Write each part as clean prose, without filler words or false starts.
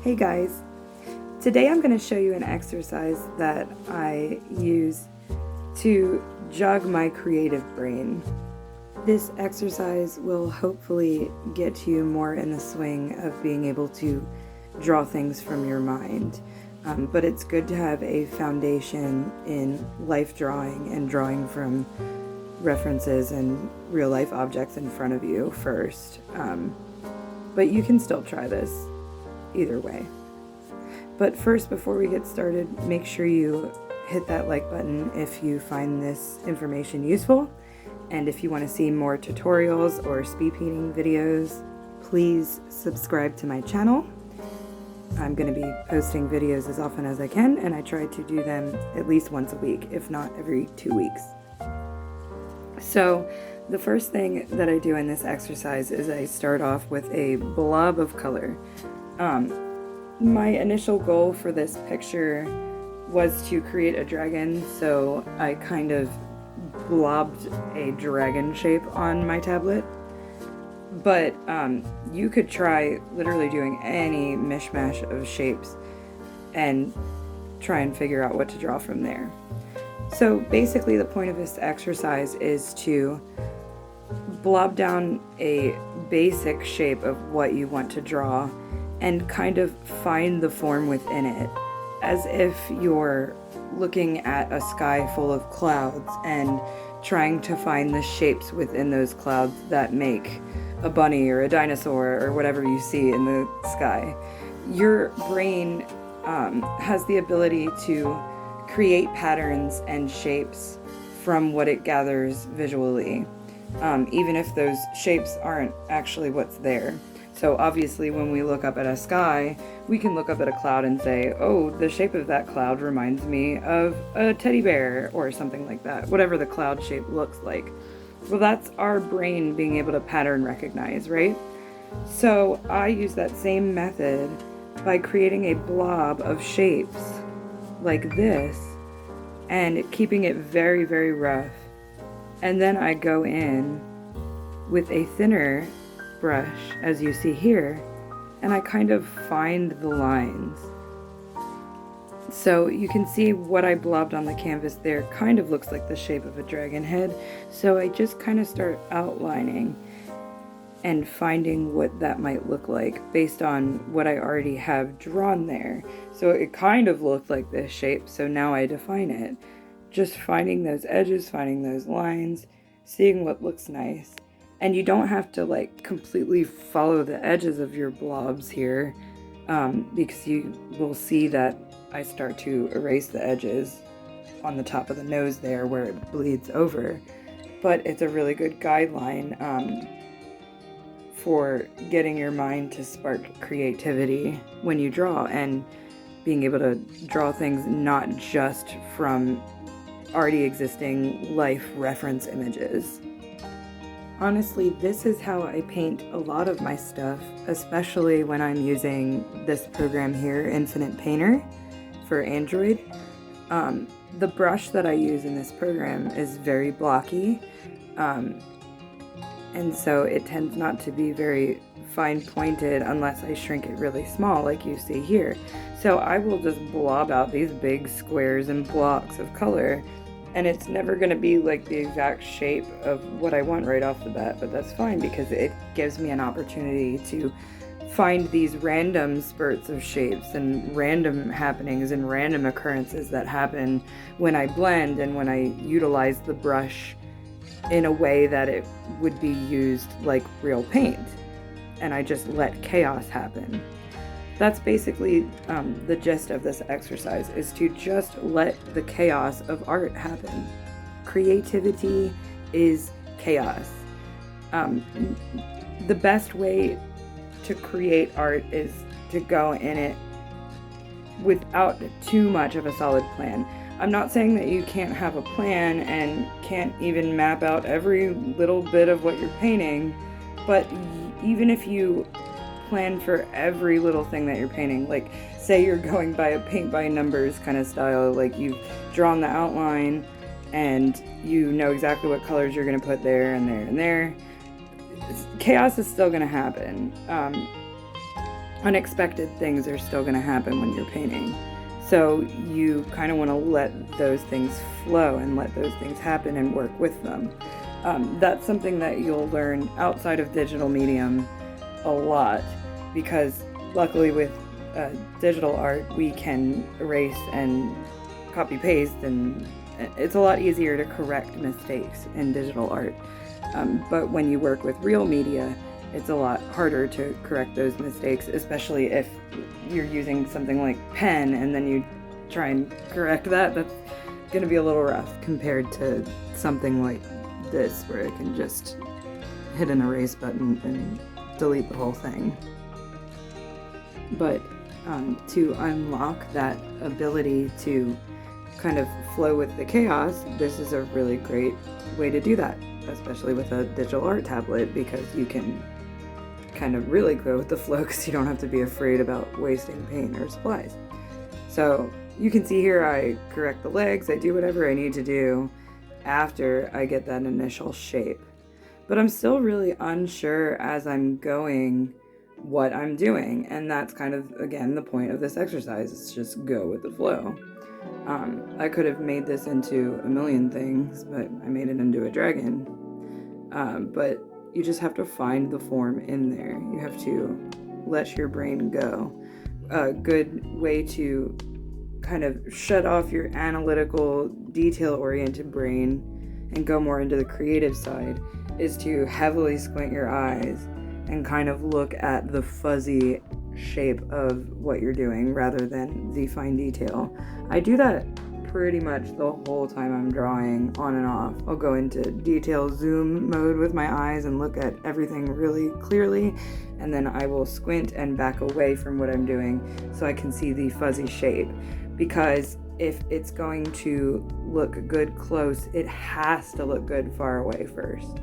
Hey guys, today I'm going to show you an exercise that I use to jog my creative brain. This exercise will hopefully get you more in the swing of being able to draw things from your mind, but it's good to have a foundation in life drawing and drawing from references and real life objects in front of you first, but you can still try this either way. But first, before we get started, make sure you hit that like button if you find this information useful, and if you want to see more tutorials or speed painting videos, please subscribe to my channel. I'm going to be posting videos as often as I can, and I try to do them at least once a week, if not every 2 weeks. So the first thing that I do in this exercise is I start off with a blob of color. My initial goal for this picture was to create a dragon, so I kind of blobbed a dragon shape on my tablet. But you could try literally doing any mishmash of shapes and try and figure out what to draw from there. So basically the point of this exercise is to blob down a basic shape of what you want to draw and kind of find the form within it, as if you're looking at a sky full of clouds and trying to find the shapes within those clouds that make a bunny or a dinosaur or whatever you see in the sky. Your brain has the ability to create patterns and shapes from what it gathers visually, even if those shapes aren't actually what's there. So obviously when we look up at a sky, we can look up at a cloud and say, oh, the shape of that cloud reminds me of a teddy bear or something like that, whatever the cloud shape looks like. Well, that's our brain being able to pattern recognize, right? So I use that same method by creating a blob of shapes like this and keeping it very, very rough. And then I go in with a thinner brush, as you see here, and I kind of find the lines. So you can see what I blobbed on the canvas there kind of looks like the shape of a dragon head. So I just kind of start outlining and finding what that might look like based on what I already have drawn there. So it kind of looked like this shape, so now I define it. Just finding those edges, finding those lines, seeing what looks nice. And you don't have to like completely follow the edges of your blobs here, because you will see that I start to erase the edges on the top of the nose there where it bleeds over. But it's a really good guideline for getting your mind to spark creativity when you draw, and being able to draw things not just from already existing life reference images. Honestly, this is how I paint a lot of my stuff, especially when I'm using this program here, Infinite Painter, for Android. The brush that I use in this program is very blocky, and so it tends not to be very fine pointed unless I shrink it really small like you see here. So I will just blob out these big squares and blocks of color, and it's never going to be like the exact shape of what I want right off the bat, but that's fine because it gives me an opportunity to find these random spurts of shapes and random happenings and random occurrences that happen when I blend and when I utilize the brush in a way that it would be used like real paint, and I just let chaos happen. That's basically the gist of this exercise, is to just let the chaos of art happen. Creativity is chaos. The best way to create art is to go in it without too much of a solid plan. I'm not saying that you can't have a plan and can't even map out every little bit of what you're painting, but even if you plan for every little thing that you're painting, like say you're going by a paint by numbers kind of style, like you've drawn the outline and you know exactly what colors you're going to put there and there and there, chaos is still going to happen. unexpected things are still going to happen when you're painting. So you kind of want to let those things flow and let those things happen and work with them. That's something that you'll learn outside of digital medium a lot, because luckily with digital art we can erase and copy paste, and it's a lot easier to correct mistakes in digital art. But when you work with real media, it's a lot harder to correct those mistakes, especially if you're using something like pen and then you try and correct that. That's going to be a little rough compared to something like this, where I can just hit an erase button and delete the whole thing. But to unlock that ability to kind of flow with the chaos, this is a really great way to do that, especially with a digital art tablet, because you can kind of really go with the flow because you don't have to be afraid about wasting paint or supplies. So you can see here I correct the legs, I do whatever I need to do after I get that initial shape. But I'm still really unsure as I'm going what I'm doing, and that's kind of, again, the point of this exercise, is just go with the flow. I could have made this into a million things, but I made it into a dragon. But you just have to find the form in there. You have to let your brain go. A good way to kind of shut off your analytical, detail-oriented brain and go more into the creative side is to heavily squint your eyes and kind of look at the fuzzy shape of what you're doing rather than the fine detail. I do that pretty much the whole time I'm drawing, on and off. I'll go into detail zoom mode with my eyes and look at everything really clearly, and then I will squint and back away from what I'm doing so I can see the fuzzy shape. Because if it's going to look good close, it has to look good far away first.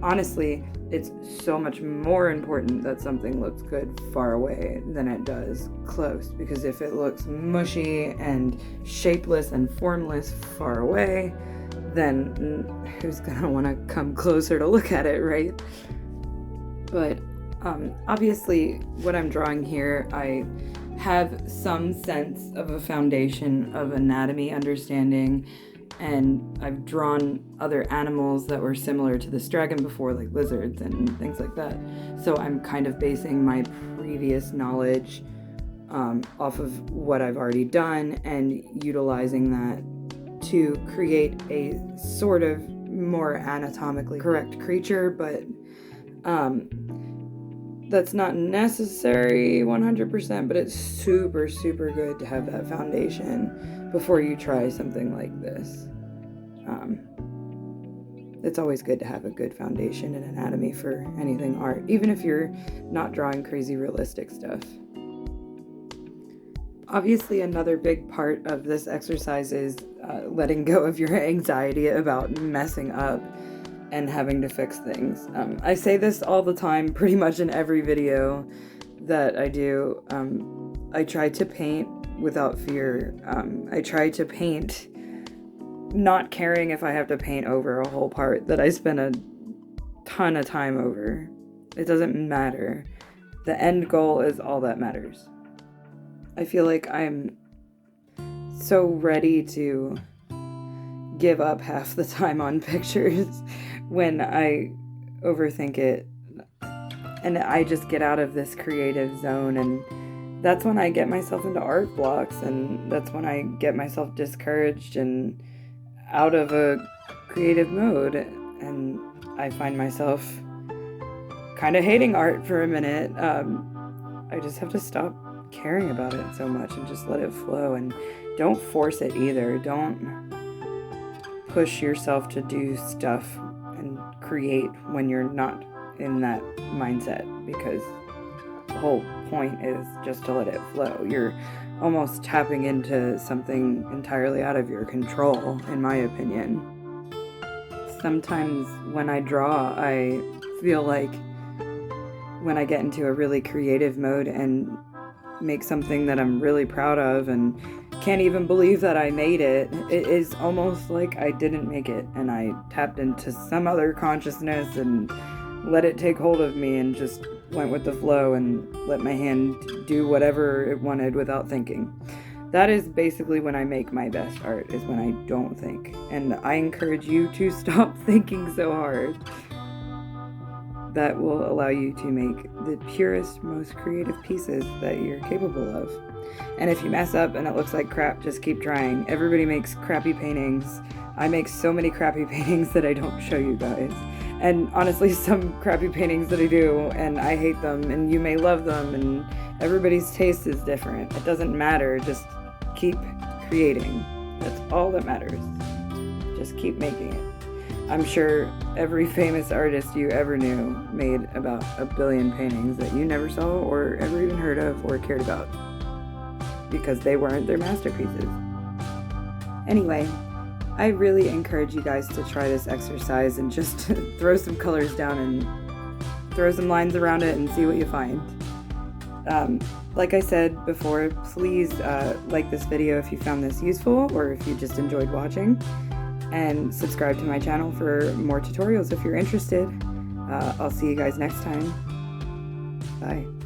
Honestly, it's so much more important that something looks good far away than it does close, because if it looks mushy and shapeless and formless far away, then who's gonna want to come closer to look at it, right? But obviously what I'm drawing here, I have some sense of a foundation of anatomy understanding, and I've drawn other animals that were similar to this dragon before, like lizards and things like that. So I'm kind of basing my previous knowledge off of what I've already done and utilizing that to create a sort of more anatomically correct creature, but that's not necessary 100%, but it's super, super good to have that foundation before you try something like this. It's always good to have a good foundation in anatomy for anything art, even if you're not drawing crazy realistic stuff. Obviously, another big part of this exercise is letting go of your anxiety about messing up and having to fix things. I say this all the time, pretty much in every video that I do. I try to paint without fear. I try to paint not caring if I have to paint over a whole part that I spent a ton of time over. It doesn't matter. The end goal is all that matters. I feel like I'm so ready to give up half the time on pictures when I overthink it, and I just get out of this creative zone, and that's when I get myself into art blocks, and that's when I get myself discouraged and out of a creative mode, and I find myself kind of hating art for a minute. I just have to stop caring about it so much and just let it flow, and don't force it either. Don't push yourself to do stuff and create when you're not in that mindset, because the whole point is just to let it flow. You're almost tapping into something entirely out of your control, in my opinion. Sometimes when I draw, I feel like when I get into a really creative mode and make something that I'm really proud of and can't even believe that I made it, it is almost like I didn't make it and I tapped into some other consciousness and let it take hold of me and just went with the flow and let my hand do whatever it wanted without thinking. That is basically when I make my best art, is when I don't think. And I encourage you to stop thinking so hard. That will allow you to make the purest, most creative pieces that you're capable of. And if you mess up and it looks like crap, just keep trying. Everybody makes crappy paintings. I make so many crappy paintings that I don't show you guys. And honestly, some crappy paintings that I do, and I hate them, and you may love them, and everybody's taste is different. It doesn't matter, just keep creating. That's all that matters. Just keep making it. I'm sure every famous artist you ever knew made about 1 billion paintings that you never saw or ever even heard of or cared about, because they weren't their masterpieces. Anyway, I really encourage you guys to try this exercise and just throw some colors down and throw some lines around it and see what you find. Like I said before, please like this video if you found this useful or if you just enjoyed watching, and subscribe to my channel for more tutorials if you're interested. I'll see you guys next time. Bye.